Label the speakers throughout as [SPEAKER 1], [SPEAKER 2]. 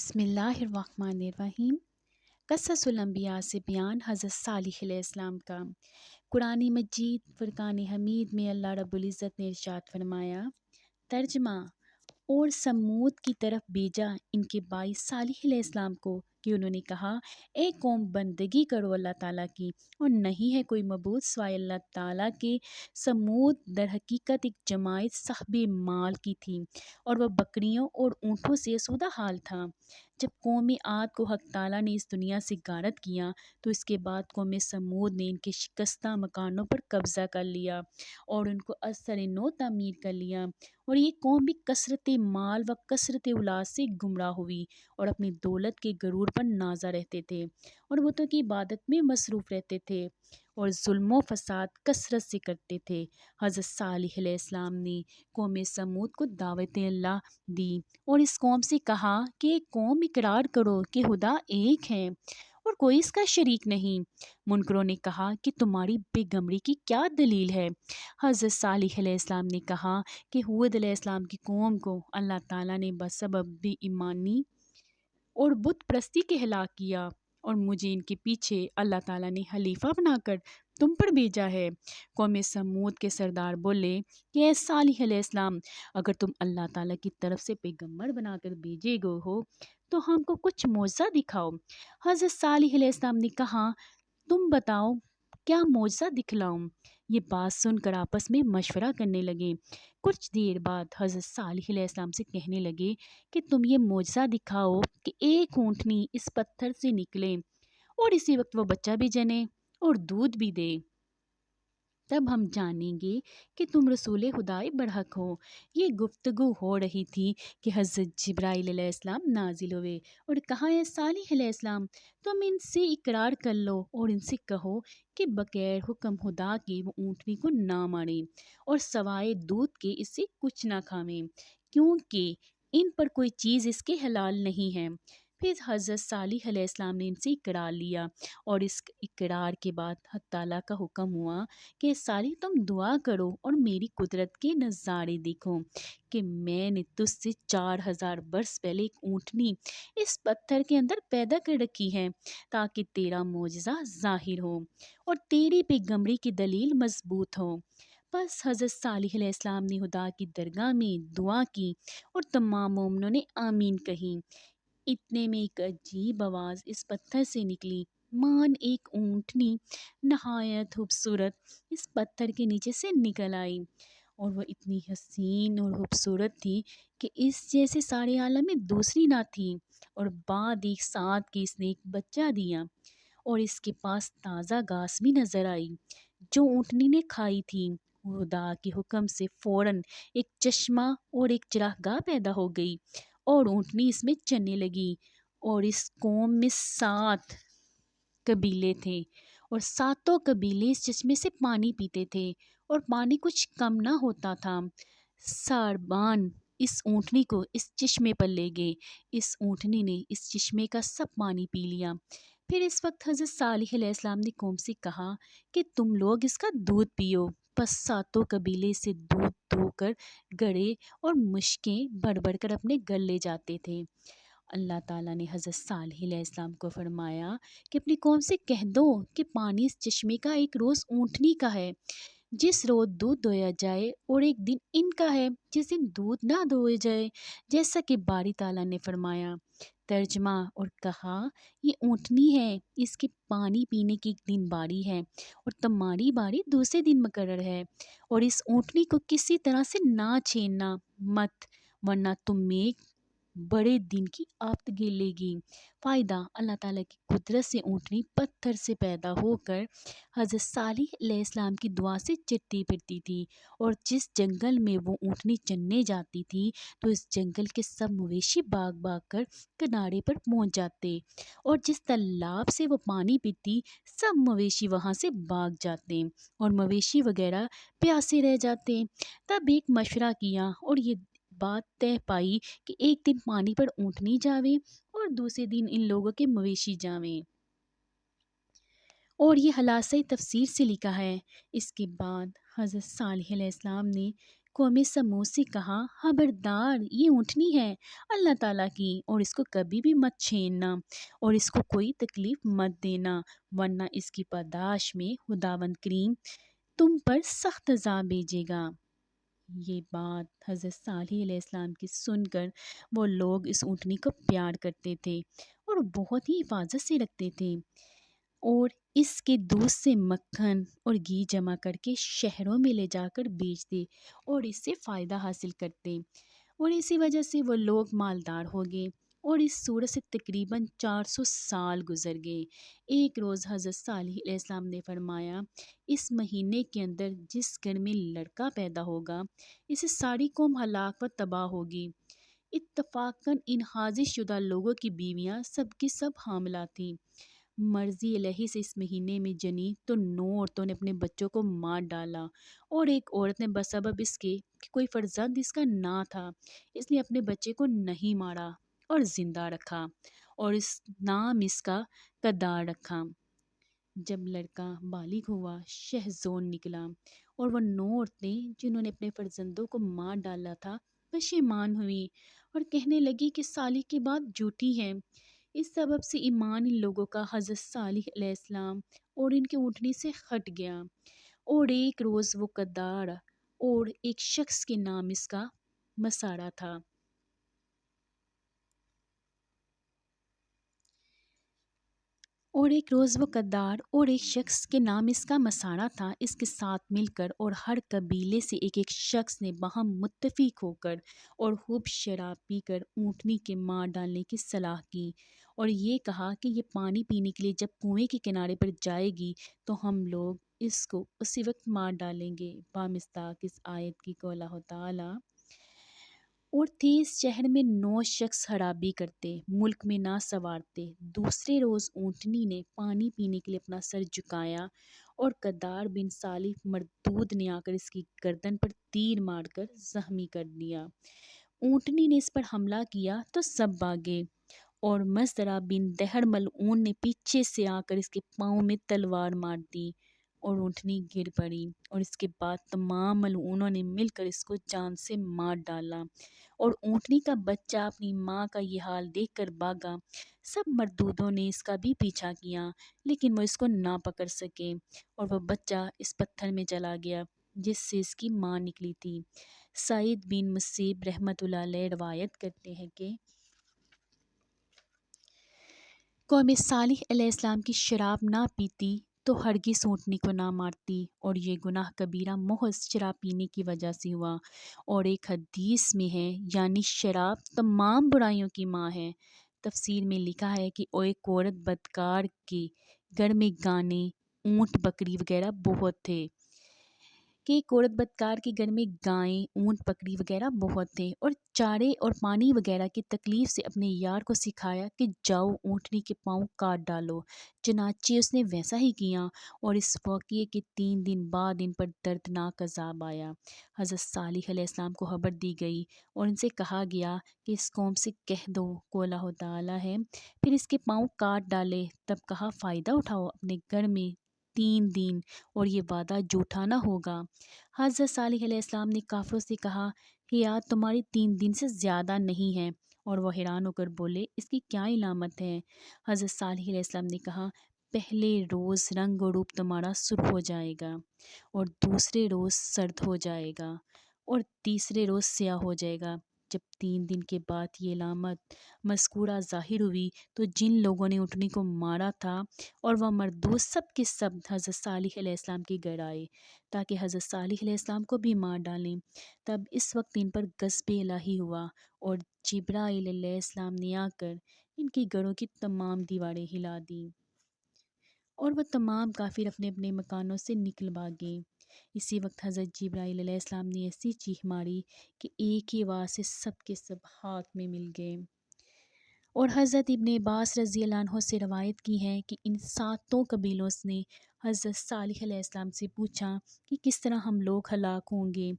[SPEAKER 1] بسم اللہ الرحمن الرحیم۔ قصص الانبیاء سے بیان حضرت صالح علیہ السلام کا۔ قرآن مجید فرقان حمید میں اللہ رب العزت نے ارشاد فرمایا، ترجمہ: اور سمود کی طرف بھیجا ان کے بائی صالح علیہ السلام کو کہ انہوں نے کہا، اے قوم، بندگی کرو اللہ تعالیٰ کی، اور نہیں ہے کوئی معبود سوائے اللہ تعالیٰ کے۔ سمود در حقیقت ایک جماعت صاحب مال کی تھی، اور وہ بکریوں اور اونٹوں سے آسودہ حال تھا۔ جب قوم عاد کو حق تعالیٰ نے اس دنیا سے غارت کیا تو اس کے بعد قوم سمود نے ان کے شکستہ مکانوں پر قبضہ کر لیا اور ان کو از سر نو تعمیر کر لیا، اور یہ قوم بھی کثرت مال و کثرت اولاد سے گمراہ ہوئی اور اپنی دولت کے غرور پر نازا رہتے تھے اور بتوں کی عبادت میں مصروف رہتے تھے اور ظلم و فساد کثرت سے کرتے تھے۔ حضرت صالح علیہ السلام نے قوم سمود کو دعوت اللہ دی اور اس قوم سے کہا کہ قوم، اقرار کرو کہ خدا ایک ہے اور کوئی اس کا شریک نہیں۔ منکروں نے کہا کہ تمہاری پیغمبری کی کیا دلیل ہے؟ حضرت صالح علیہ السلام نے کہا کہ ہود علیہ السلام کی قوم کو اللہ تعالیٰ نے بسبب بے ایمانی اور بت پرستی کے ہلاک کیا، اور مجھے ان کے پیچھے اللہ تعالیٰ نے خلیفہ بنا کر تم پر بھیجا ہے۔ قوم سمود کے سردار بولے کہ اے صالح علیہ السلام، اگر تم اللہ تعالیٰ کی طرف سے پیغمبر بنا کر بھیجے گئے ہو تو ہم کو کچھ معجزہ دکھاؤ۔ حضرت صالح علیہ السلام نے کہا، تم بتاؤ کیا معجزہ دکھلاؤں؟ یہ بات سن کر آپس میں مشورہ کرنے لگے۔ کچھ دیر بعد حضرت صالح علیہ السلام سے کہنے لگے کہ تم یہ معجزہ دکھاؤ کہ ایک اونٹنی اس پتھر سے نکلے اور اسی وقت وہ بچہ بھی جنے اور دودھ بھی دے، تب ہم جانیں گے کہ تم رسول خدائے برحق ہو۔ یہ گفتگو ہو رہی تھی کہ حضرت جبرائیل علیہ السلام نازل ہوئے اور کہا، اے صالح علیہ السلام، تم ان سے اقرار کر لو اور ان سے کہو کہ بغیر حکم خدا کے وہ اونٹنی کو نہ ماریں اور سوائے دودھ کے اس سے کچھ نہ کھاویں، کیونکہ ان پر کوئی چیز اس کے حلال نہیں ہے۔ پھر حضرت صالح علیہ السلام نے ان سے اقرار لیا، اور اس اقرار کے بعد حق تعالیٰ کا حکم ہوا کہ صالح، تم دعا کرو اور میری قدرت کے نظارے دیکھو کہ میں نے تجھ سے 4000 برس پہلے ایک اونٹنی اس پتھر کے اندر پیدا کر رکھی ہے تاکہ تیرا معجزہ ظاہر ہو اور تیری پیغمبری کی دلیل مضبوط ہو۔ بس حضرت صالح علیہ السلام نے خدا کی درگاہ میں دعا کی اور تمام مومنوں نے آمین کہی۔ اتنے میں ایک عجیب آواز اس پتھر سے نکلی، مان ایک اونٹنی نہایت خوبصورت اس پتھر کے نیچے سے نکل آئی، اور وہ اتنی حسین اور خوبصورت تھی کہ اس جیسے سارے عالم میں دوسری نہ تھی، اور بعد ایک ساتھ کے اس نے ایک بچہ دیا، اور اس کے پاس تازہ گھاس بھی نظر آئی جو اونٹنی نے کھائی تھی۔ خدا کے حکم سے فوراً ایک چشمہ اور ایک چراگاہ پیدا ہو گئی اور اونٹنی اس میں چرنے لگی، اور اس قوم میں 7 قبیلے تھے اور 7 قبیلے اس چشمے سے پانی پیتے تھے اور پانی کچھ کم نہ ہوتا تھا۔ ساربان اس اونٹنی کو اس چشمے پر لے گئے۔ اس اونٹنی نے اس چشمے کا سب پانی پی لیا۔ پھر اس وقت حضرت صالح علیہ السلام نے قوم سے کہا کہ تم لوگ اس کا دودھ پیو۔ بس 7 قبیلے سے دودھ دھو کر گڑھے اور مشکیں بھر بھر کر اپنے گھر لے جاتے تھے۔ اللہ تعالیٰ نے حضرت صالح علیہ السلام کو فرمایا کہ اپنی قوم سے کہہ دو کہ پانی اس چشمے کا ایک روز اونٹنی کا ہے جس روز دودھ دویا جائے، اور ایک دن ان کا ہے جس دن دودھ نہ دوئے جائے، جیسا کہ باری تعالیٰ نے فرمایا۔ ترجمہ: اور کہا، یہ اونٹنی ہے، اس کے پانی پینے کی ایک دن باری ہے اور تمہاری باری دوسرے دن مقرر ہے، اور اس اونٹنی کو کسی طرح سے نہ چھیڑنا مت، ورنہ تمہیں بڑے دن کی آفت گھیرے گی۔ فائدہ: اللہ تعالیٰ کی قدرت سے اونٹنی پتھر سے پیدا ہو کر حضرت صالح علیہ السلام کی دعا سے چلتی پھرتی تھی، اور جس جنگل میں وہ اونٹنی چرنے جاتی تھی تو اس جنگل کے سب مویشی بھاگ بھاگ کر کنارے پر پہنچ جاتے، اور جس تالاب سے وہ پانی پیتی سب مویشی وہاں سے بھاگ جاتے اور مویشی وغیرہ پیاسے رہ جاتے۔ تب ایک مشورہ کیا اور یہ بات طے پائی کہ ایک دن پانی پر اونٹنی جاوے اور دوسرے دن ان لوگوں کے مویشی جاویں، اور یہ خلاصہ تفسیر سے لکھا ہے۔ اس کے بعد حضرت صالح علیہ السلام نے قوم سمود سے کہا خبردار یہ اونٹنی ہے اللہ تعالیٰ کی اور اس کو کبھی بھی مت چھیڑنا اور اس کو کوئی تکلیف مت دینا ورنہ اس کی پاداش میں خداوند کریم تم پر سخت عذاب بھیجے گا۔ یہ بات حضرت صالح علیہ السلام کی سن کر وہ لوگ اس اونٹنی کو پیار کرتے تھے اور بہت ہی حفاظت سے رکھتے تھے اور اس کے دودھ سے مکھن اور گھی جمع کر کے شہروں میں لے جا کر بیچتے اور اس سے فائدہ حاصل کرتے اور اسی وجہ سے وہ لوگ مالدار ہو گئے اور اس صورت سے تقریباً 400 سال گزر گئے۔ ایک روز حضرت صالح علیہ السلام نے فرمایا اس مہینے کے اندر جس گھر میں لڑکا پیدا ہوگا اسے ساری قوم ہلاک و تباہ ہوگی۔ اتفاقاً ان حاضر شدہ لوگوں کی بیویاں سب کی سب حاملہ تھیں۔ مرضی الہی سے اس مہینے میں جنی تو 9 عورتوں نے اپنے بچوں کو مار ڈالا اور ایک عورت نے بسبب اس کے کہ کوئی فرزند اس کا نہ تھا اس لیے اپنے بچے کو نہیں مارا اور زندہ رکھا اور اس نام اس کا قدار رکھا۔ جب لڑکا بالغ ہوا شہزون نکلا اور وہ 9 عورتیں جنہوں نے اپنے فرزندوں کو مار ڈالا تھا پشیمان ہوئی اور کہنے لگی کہ صالح کی بات جھوٹی ہے۔ اس سبب سے ایمان ان لوگوں کا حضرت صالح علیہ السلام اور ان کے اونٹنی سے ہٹ گیا اور ایک روز وہ قدار اور ایک شخص کے نام اس کا مسارہ تھا۔ اس کے ساتھ مل کر اور ہر قبیلے سے ایک ایک شخص نے باہم متفق ہو کر اور خوب شراب پی کر اونٹنی کے مار ڈالنے کی صلاح کی اور یہ کہا کہ یہ پانی پینے کے لیے جب کنویں کے کنارے پر جائے گی تو ہم لوگ اس کو اسی وقت مار ڈالیں گے۔ بامصداق اس آیت کی قولہ تعالی اور تھے اس شہر میں 9 شخص خرابی کرتے ملک میں نہ سنوارتے۔ دوسرے روز اونٹنی نے پانی پینے کے لیے اپنا سر جھکایا اور قدار بن صالح مردود نے آ کر اس کی گردن پر تیر مار کر زخمی کر دیا۔ اونٹنی نے اس پر حملہ کیا تو سب بھاگے اور مزدرا بن دہر ملعون نے پیچھے سے آ کر اس کے پاؤں میں تلوار مار دی اور اونٹنی گر پڑی اور اس کے بعد تمام ملعونوں نے مل کر اس کو جان سے مار ڈالا اور اونٹنی کا بچہ اپنی ماں کا یہ حال دیکھ کر بھاگا۔ سب مردودوں نے اس کا بھی پیچھا کیا لیکن وہ اس کو نہ پکڑ سکے اور وہ بچہ اس پتھر میں چلا گیا جس سے اس کی ماں نکلی تھی۔ سعید بن مسیب رحمۃ اللہ علیہ روایت کرتے ہیں کہ قوم صالح علیہ السلام کی شراب نہ پیتی تو ہرگز اونٹنی کو نہ مارتی اور یہ گناہ کبیرہ محض شراب پینے کی وجہ سے ہوا۔ اور ایک حدیث میں ہے یعنی شراب تمام برائیوں کی ماں ہے۔ تفسیر میں لکھا ہے کہ ایک عورت بدکار کے گھر میں گانے اونٹ بکری وغیرہ بہت تھے گائیں اونٹ بکری وغیرہ بہت تھے اور چارے اور پانی وغیرہ کی تکلیف سے اپنے یار کو سکھایا کہ جاؤ اونٹنی کے پاؤں کاٹ ڈالو۔ چنانچہ اس نے ویسا ہی کیا اور اس واقعے کے 3 دن بعد ان پر دردناک عذاب آیا۔ حضرت صالح علیہ السلام کو خبر دی گئی اور ان سے کہا گیا کہ اس قوم سے کہہ دو قولہ تعالی ہے پھر اس کے پاؤں کاٹ ڈالے۔ تب کہا فائدہ اٹھاؤ اپنے گھر میں 3 دن اور یہ وعدہ جھوٹا نہ ہوگا۔ حضرت صالح علیہ السلام نے کافروں سے کہا کہ یار تمہاری 3 دن سے زیادہ نہیں ہے اور وہ حیران ہو کر بولے اس کی کیا علامت ہے؟ حضرت صالح علیہ السلام نے کہا پہلے روز رنگ و روپ تمہارا سرخ ہو جائے گا اور دوسرے روز سرد ہو جائے گا اور تیسرے روز سیاہ ہو جائے گا۔ جب 3 دن کے بعد یہ علامت مذکورہ ظاہر ہوئی تو جن لوگوں نے اونٹنی کو مارا تھا اور وہ مردود سب کے سب حضرت صالح علیہ السلام کے گھر آئے تاکہ حضرت صالح علیہ السلام کو بھی مار ڈالیں۔ تب اس وقت ان پر غضب الہی ہوا اور جبرائیل علیہ السلام نے آ کر ان کے گھروں کی تمام دیواریں ہلا دیں اور وہ تمام کافر اپنے اپنے مکانوں سے نکل بھاگے۔ اسی وقت حضرت جبرائیل علیہ السلام نے ایسی چیخ ماری کہ ایک ہی آواز سے سب کے سب ہاتھ میں مل گئے۔ اور حضرت ابن عباس رضی اللہ عنہ سے روایت کی ہے کہ ان 7 قبیلوں نے حضرت صالح علیہ السلام سے پوچھا کہ کس طرح ہم لوگ ہلاک ہوں گے؟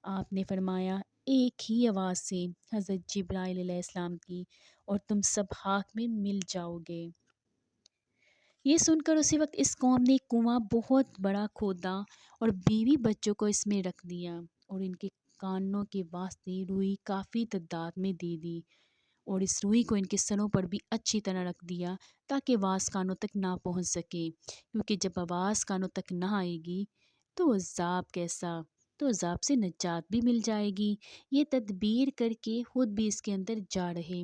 [SPEAKER 1] آپ نے فرمایا ایک ہی آواز سے حضرت جبرائیل علیہ السلام کی اور تم سب خاک میں مل جاؤ گے۔ یہ سن کر اسی وقت اس قوم نے کنواں بہت بڑا کھودا اور بیوی بچوں کو اس میں رکھ دیا اور ان کے کانوں کے واسطے روئی کافی تعداد میں دے دی اور اس روئی کو ان کے سروں پر بھی اچھی طرح رکھ دیا تاکہ آواز کانوں تک نہ پہنچ سکے، کیونکہ جب آواز کانوں تک نہ آئے گی تو عذاب کیسا، تو عذاب سے نجات بھی مل جائے گی۔ یہ تدبیر کر کے خود بھی اس کے اندر جا رہے۔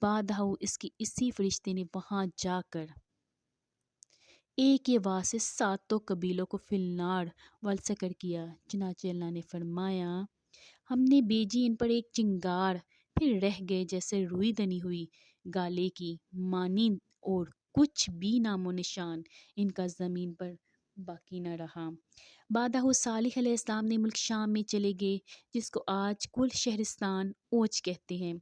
[SPEAKER 1] بعد اس کی اسی فرشتے نے وہاں جا کر ایک ہی آواز سے ساتوں قبیلوں کو فی النار والسکر کیا۔ چنانچہ اللہ نے فرمایا ہم نے بیجی ان پر ایک چنگار، پھر رہ گئے جیسے روئی دنی ہوئی گالے کی مانند، اور کچھ بھی نام و نشان ان کا زمین پر باقی نہ رہا۔ بعد صالح علیہ السلام نے ملک شام میں چلے گئے، جس کو آج کل شہرستان اوچ کہتے ہیں،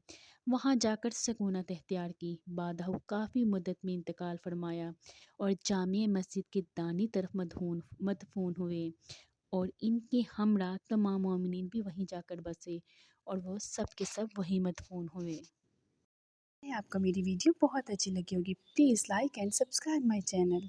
[SPEAKER 1] وہاں جا کر سکونت اختیار کی۔ بعد کافی مدت میں انتقال فرمایا اور جامع مسجد کے دانی طرف مدفون ہوئے، اور ان کے ہمراہ تمام مومنین بھی وہیں جا کر بسے اور وہ سب کے سب وہیں مدفون ہوئے۔
[SPEAKER 2] آپ کو میری ویڈیو بہت اچھی لگی ہوگی، please like and subscribe my channel.